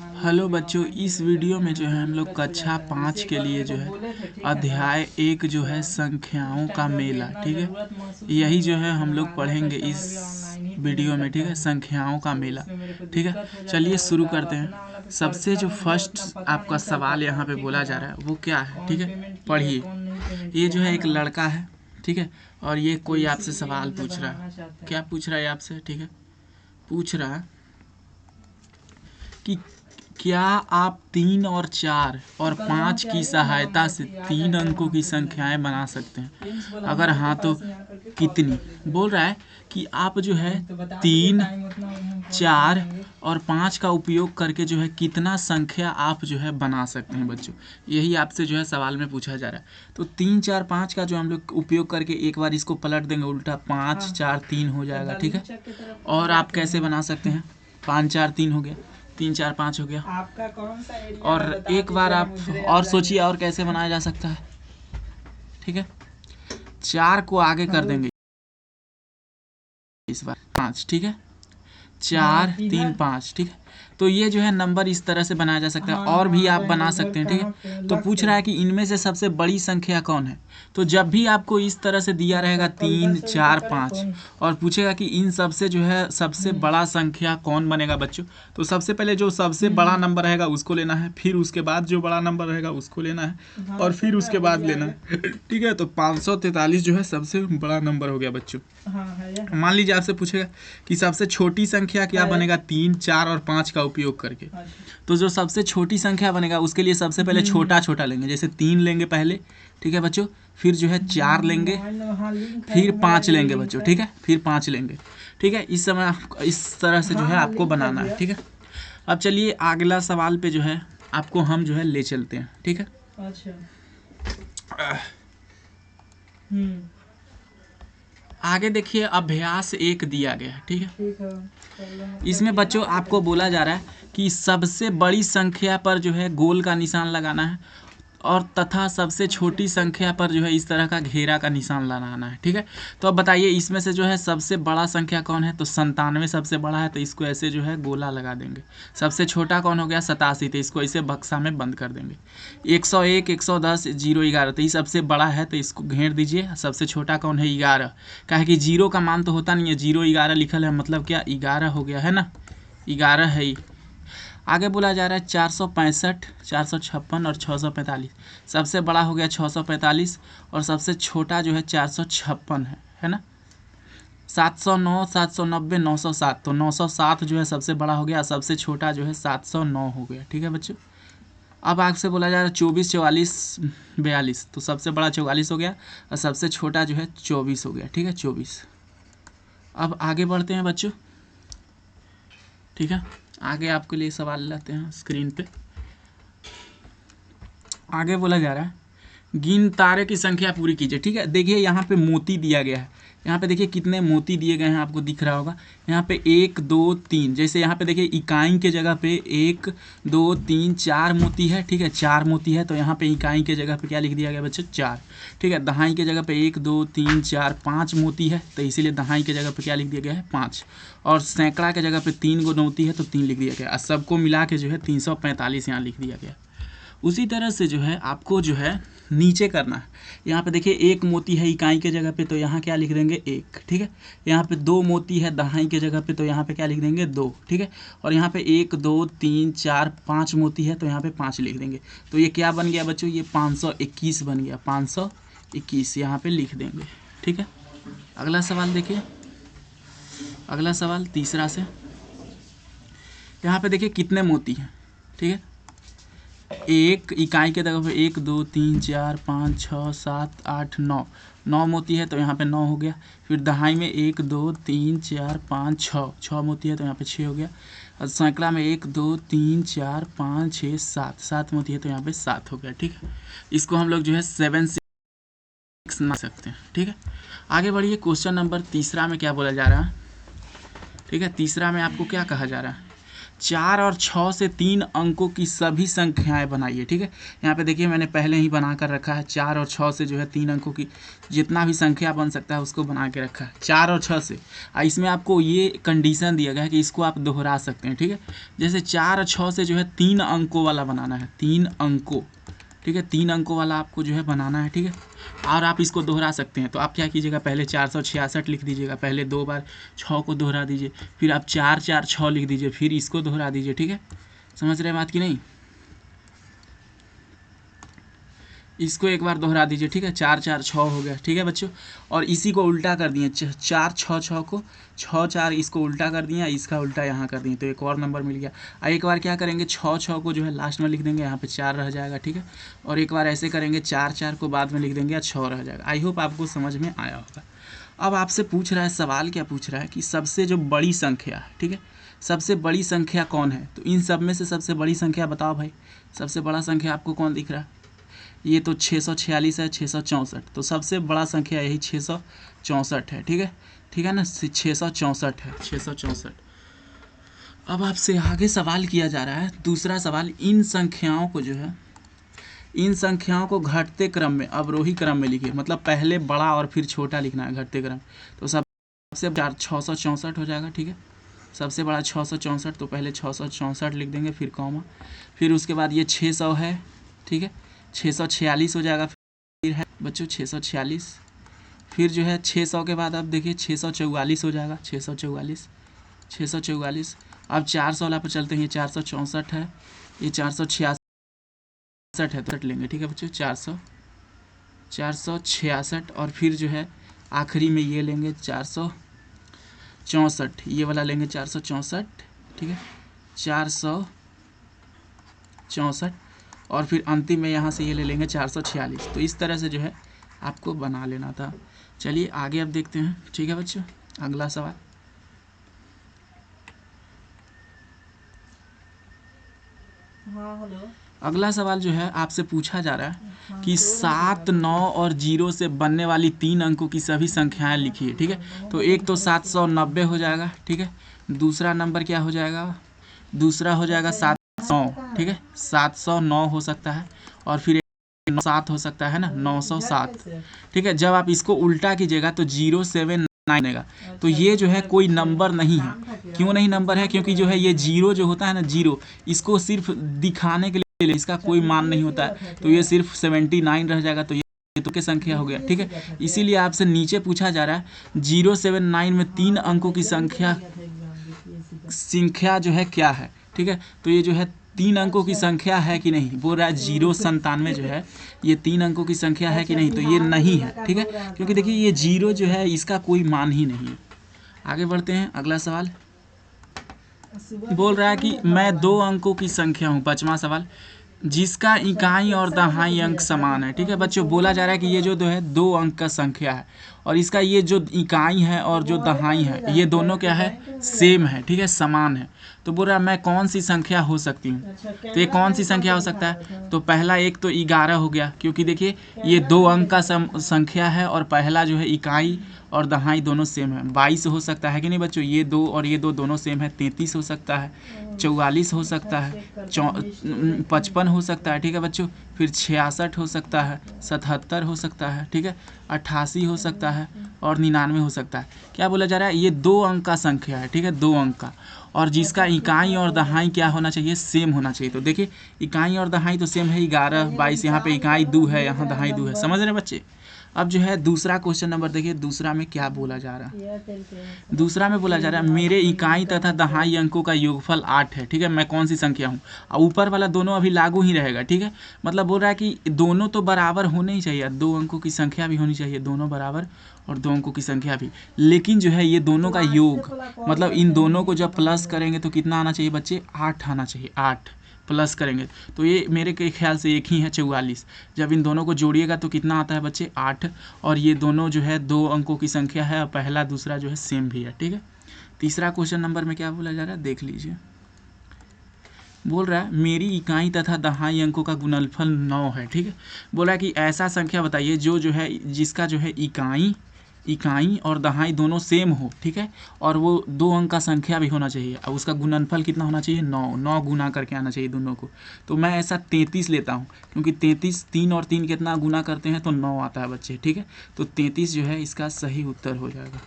Hello बच्चों, इस video में जो है हम लोग कक्षा 5 के लिए जो है अध्याय 1 जो है संख्याओं का मेला, ठीक है, यही जो है हम लोग पढ़ेंगे इस वीडियो में, ठीक है, संख्याओं का मेला। ठीक है, चलिए शुरू करते हैं। सबसे जो फर्स्ट आपका सवाल यहाँ पे बोला जा रहा है वो क्या है, ठीक है, पढ़िए। ये जो है एक लड़का है, ठीक है, और ये कोई आपसे सवाल पूछ रहा है। क्या पूछ रहा है आपसे? ठीक है, पूछ रहा है कि क्या आप 3 और 4 और 5 की सहायता से 3 अंकों की संख्याएं बना सकते हैं? अगर हाँ तो कितनी? बोल रहा है कि आप जो है 3, 4 और 5 का उपयोग करके जो है कितना संख्या आप जो है बना सकते हैं बच्चों, यही आपसे जो है सवाल में पूछा जा रहा है। तो 3, 4, 5 का जो हम लोग उपयोग करके एक बार इसको पलट देंगे उल्टा, 5, 4, 3 हो जाएगा, ठीक है। और आप कैसे बना सकते हैं? 5, 4, 3 हो गया, 3, 4, 5 हो गया। आपका कौन सा एरिया और एक बार आप और सोचिए और कैसे बनाया जा सकता है, ठीक है। 4 को आगे कर देंगे इस बार 5, ठीक है, 4, 3, 5, ठीक है। तो ये जो है नंबर इस तरह से बनाया जा सकता है, और भी आप बना सकते हैं, ठीक है। तो पूछ रहा है कि इनमें से सबसे बड़ी संख्या कौन है। तो जब भी आपको इस तरह से दिया रहेगा 3, 4, 5 और पूछेगा कि इन सबसे जो है सबसे बड़ा संख्या कौन बनेगा बच्चों, तो सबसे पहले जो सबसे बड़ा नंबर रहेगा उसको लेना है, फिर उसके बाद जो बड़ा नंबर रहेगा उसको लेना है, और फिर उसके बाद लेना है, ठीक है। तो 543 जो है सबसे बड़ा नंबर हो गया बच्चों। मान लीजिए आपसे पूछेगा कि सबसे छोटी संख्या क्या बनेगा 3, 4 और 5 का उपयोग करके। तो जो सबसे छोटी संख्या बनेगा उसके लिए सबसे पहले छोटा छोटा लेंगे, जैसे 3 लेंगे पहले, ठीक है बच्चों, फिर जो है 4 लेंगे, फिर 5 लेंगे बच्चों, ठीक है, फिर 5 लेंगे, ठीक है। इस समय इस तरह से जो है आपको बनाना है, ठीक है। अब चलिए अगला सवाल पे जो है आपको हम जो है ले चलते हैं, ठीक है। आगे देखिए अभ्यास 1 दिया गया है, ठीक है। इसमें बच्चों आपको बोला जा रहा है कि सबसे बड़ी संख्या पर जो है गोल का निशान लगाना है, और तथा सबसे छोटी संख्या पर जो है इस तरह का घेरा का निशान लगाना है, ठीक है। तो अब बताइए इसमें से जो है सबसे बड़ा संख्या कौन है। तो 97 सबसे बड़ा है, तो इसको ऐसे जो है गोला लगा देंगे। सबसे छोटा कौन हो गया? 87, तो इसको ऐसे बक्सा में बंद कर देंगे। 101, 110, 0, 11, तो ये सबसे बड़ा है तो इसको घेर दीजिए। सबसे छोटा कौन है? 11, क्या है कि 0 का मान तो होता नहीं है, 0, 11 लिखल है, मतलब क्या 11 हो गया है ना, 11 है ही। आगे बोला जा रहा है 465, 456 और 645। सबसे बड़ा हो गया 645 और सबसे छोटा जो है 456 है ना। 709, 790, 907, तो 907 जो है सबसे बड़ा हो गया, सबसे छोटा जो है 709 हो गया, ठीक है बच्चों। अब आपसे बोला जा रहा है 24, 44, 42, तो सबसे बड़ा 44 हो गया और सबसे छोटा जो है 24 हो गया, ठीक है, 24। अब आगे बढ़ते हैं बच्चों, ठीक है। आगे आपके लिए सवाल लाते हैं स्क्रीन पे। आगे बोला जा रहा है गिन तारे की संख्या पूरी कीजिए, ठीक है। देखिए यहाँ पे मोती दिया गया है, यहाँ पे देखिए कितने मोती दिए गए हैं, आपको दिख रहा होगा। यहाँ पे 1, 2, 3, जैसे यहाँ पे देखिए इकाई के जगह पे 1, 2, 3, 4 मोती है, ठीक है, 4 मोती है, तो यहाँ पे इकाई के जगह पे क्या लिख दिया गया बच्चों? 4, ठीक है। दहाई के जगह पे 1, 2, 3, 4, 5 मोती है, तो इसीलिए दहाई के जगह पे क्या लिख दिया गया है? 5। और सैकड़ा के जगह पे 3 गो मोती है तो 3 लिख दिया गया, और सबको मिला के जो है 345 यहाँ लिख दिया गया। उसी तरह से जो है आपको जो है नीचे करना है। यहाँ पे देखिए 1 मोती है इकाई के जगह पे, तो यहाँ क्या लिख देंगे? 1, ठीक है। यहाँ पे 2 मोती है दहाई के जगह पे, तो यहाँ पे क्या लिख देंगे? 2, ठीक है। और यहाँ पे 1, 2, 3, 4, 5 मोती है, तो यहाँ पे 5 लिख देंगे। तो ये क्या बन गया बच्चों? ये 521 बन गया, 521 यहाँ पे लिख देंगे, ठीक है। अगला सवाल देखिए, अगला सवाल तीसरा से। यहाँ पे देखिए कितने मोती हैं, ठीक है। एक इकाई के जगह पे 1, 2, 3, 4, 5, 6, 7, 8, 9 मोती है, तो यहाँ पे 9 हो गया। फिर दहाई में 1, 2, 3, 4, 5, 6 मोती है, तो यहाँ पे 6 हो गया। और सैकड़ा में 1, 2, 3, 4, 5, 6, 7 मोती है, तो यहाँ पे 7 हो गया, ठीक है। इसको हम लोग जो है 7, 6 मान सकते हैं, ठीक है। आगे बढ़िए, क्वेश्चन नंबर तीसरा में क्या बोला जा रहा है, ठीक है। तीसरा में आपको क्या कहा जा रहा है? 4 और 6 से 3 अंकों की सभी संख्याएं बनाइए। ठीक है, यहाँ पे देखिए मैंने पहले ही बना कर रखा है। 4 और 6 से जो है 3 अंकों की जितना भी संख्या बन सकता है उसको बना के रखा है 4 और 6 से। इसमें आपको ये कंडीशन दिया गया है कि इसको आप दोहरा सकते हैं। ठीक है, जैसे 4 और 6 से जो है 3 अंकों वाला बनाना है, 3 अंकों। ठीक है, 3 अंकों वाला आपको जो है बनाना है। ठीक है, और आप इसको दोहरा सकते हैं। तो आप क्या कीजिएगा, पहले 466 लिख दीजिएगा, पहले 2 बार 6 को दोहरा दीजिए, फिर आप 4 4 6 लिख दीजिए, फिर इसको दोहरा दीजिए। ठीक है, समझ रहे हैं बात की नहीं? इसको एक बार दोहरा दीजिए। ठीक है, 4 4 6 हो गया। ठीक है बच्चों, और इसी को उल्टा कर दिए, 4 6 6 को 6 4 इसको उल्टा कर दिया, इसका उल्टा यहाँ कर दिए, तो एक और नंबर मिल गया। एक बार क्या करेंगे, 6 6 को जो है लास्ट में लिख देंगे, यहाँ पे 4 रह जाएगा। ठीक है, और एक बार ऐसे करेंगे, 4 4 को बाद में लिख देंगे, 6 रह जाएगा। आई होप आपको समझ में आया होगा। अब आपसे पूछ रहा है, सवाल क्या पूछ रहा है कि सबसे जो बड़ी संख्या है, ठीक है, सबसे बड़ी संख्या कौन है? तो इन सब में से सबसे बड़ी संख्या बताओ भाई, सबसे बड़ा संख्या आपको कौन दिख रहा है? ये तो 646 है, 664। तो सबसे बड़ा संख्या यही 664 है। ठीक है, ठीक है ना, 664 है, 664। अब आपसे आगे सवाल किया जा रहा है, दूसरा सवाल, इन संख्याओं को जो है, इन संख्याओं को घटते क्रम में, अवरोही क्रम में लिखिए। मतलब पहले बड़ा और फिर छोटा लिखना है, घटते क्रम। तो सबसे 664 हो जाएगा। ठीक है, सबसे बड़ा 664, तो पहले 664 लिख देंगे, फिर कॉमा, फिर उसके बाद ये 600 है। ठीक है, 646 हो जाएगा। फिर है बच्चों 646, फिर जो है 600 के बाद अब देखिए 644 हो जाएगा, 644 644। अब 400 वाला पर चलते हैं, ये 464 है, ये 466 है, तो लेंगे। ठीक है बच्चों, 466, और फिर जो है आखिरी में ये लेंगे 464, ये वाला लेंगे 464। ठीक है, 464, और फिर अंतिम में यहाँ से ये ले लेंगे 446। तो इस तरह से जो है आपको बना लेना था। चलिए आगे अब देखते हैं। ठीक है बच्चों, अगला सवाल। हाँ, हेलो। अगला सवाल जो है आपसे पूछा जा रहा है कि 7 9 और 0 से बनने वाली 3 अंकों की सभी संख्याएं लिखिए। ठीक है, तो एक तो 790 हो जाएगा। ठीक है, दूसरा नंबर क्या हो जाएगा, दूसरा हो जाएगा 709। ठीक है, 709 हो सकता है, और फिर 7 हो सकता है ना, 907। ठीक है, जब आप इसको उल्टा कीजिएगा तो 079 बनेगा। तो ये जो है कोई नंबर नहीं है। क्यों नहीं नंबर है? क्योंकि जो है ये 0 जो होता है ना, 0, इसको सिर्फ दिखाने के लिए, इसका कोई मान नहीं होता है, तो ये सिर्फ 79 रह जाएगा। तो ये तो क्या संख्या हो गया। ठीक है, इसीलिए आपसे नीचे पूछा जा रहा है 079 में 3 अंकों की संख्या जो है क्या है। ठीक है, तो ये जो है 3 अंकों की संख्या है कि नहीं, बोल रहा है 097 जो है ये 3 अंकों की संख्या है कि नहीं, तो ये नहीं है। ठीक है, क्योंकि देखिए ये 0 जो है इसका कोई मान ही नहीं है। आगे बढ़ते हैं, अगला सवाल बोल रहा है कि मैं 2 अंकों की संख्या हूँ, 5वां सवाल, जिसका इकाई और दहाई अंक समान है। ठीक है बच्चों, बोला जा रहा है कि ये जो है 2 अंक का संख्या है, और इसका ये जो इकाई है और जो दहाई है ये दोनों क्या है, सेम है। ठीक है, समान है। तो बोल रहा है मैं कौन सी संख्या हो सकती हूँ। तो ये कौन सी संख्या हो सकता है, तो पहला एक तो 11 हो गया, क्योंकि देखिए ये 2 अंक का संख्या है, और पहला जो है इकाई और दहाई दोनों सेम है। 22 हो सकता है कि नहीं बच्चों, ये 2 और ये 2 दोनों सेम है। 33 हो सकता है, 44 हो सकता है, 55 हो सकता है। ठीक है बच्चों, फिर 66 हो सकता है, 77 हो सकता है। ठीक है, 88 हो सकता है, और 99 हो सकता है। क्या बोला जा रहा है, ये 2 अंक का संख्या है। ठीक है, 2 अंक का, और जिसका इकाई और दहाई क्या होना चाहिए, सेम होना चाहिए। तो देखिए इकाई और दहाई तो सेम है, 11 22, यहाँ पे इकाई 2 है, यहाँ दहाई 2 है। समझ रहे बच्चे? अब जो है दूसरा क्वेश्चन नंबर देखिए, दूसरा में क्या बोला जा रहा है। दूसरा में बोला जा रहा है मेरे इकाई तथा दहाई अंकों का योगफल 8 है। ठीक है, मैं कौन सी संख्या हूँ। ऊपर वाला दोनों अभी लागू ही रहेगा। ठीक है, मतलब बोल रहा है कि दोनों तो बराबर होने ही चाहिए, 2 अंकों की संख्या भी होनी चाहिए, दोनों बराबर, और 2 अंकों की संख्या भी। लेकिन जो है ये दोनों का योग, मतलब इन दोनों को जब प्लस करेंगे तो कितना आना चाहिए बच्चे, 8 आना चाहिए। 8 प्लस करेंगे तो ये मेरे के ख्याल से एक ही है, 44। जब इन दोनों को जोड़िएगा तो कितना आता है बच्चे, 8। और ये दोनों जो है 2 अंकों की संख्या है, और पहला दूसरा जो है सेम भी है। ठीक है, तीसरा क्वेश्चन नंबर में क्या बोला जा रहा है, देख लीजिए। बोल रहा है मेरी इकाई तथा दहाई अंकों का गुणनफल 9 है। ठीक है, बोला कि ऐसा संख्या बताइए जो है जिसका जो है इकाई इकाई और दहाई दोनों सेम हो, ठीक है, और वो 2 अंक का संख्या भी होना चाहिए, और उसका गुणनफल कितना होना चाहिए, 9, 9 गुना करके आना चाहिए दोनों को। तो मैं ऐसा 33 लेता हूँ, क्योंकि 33 3 और 3 कितना गुना करते हैं तो 9 आता है बच्चे, ठीक है। तो 33 जो है इसका सही उत्तर हो जाएगा।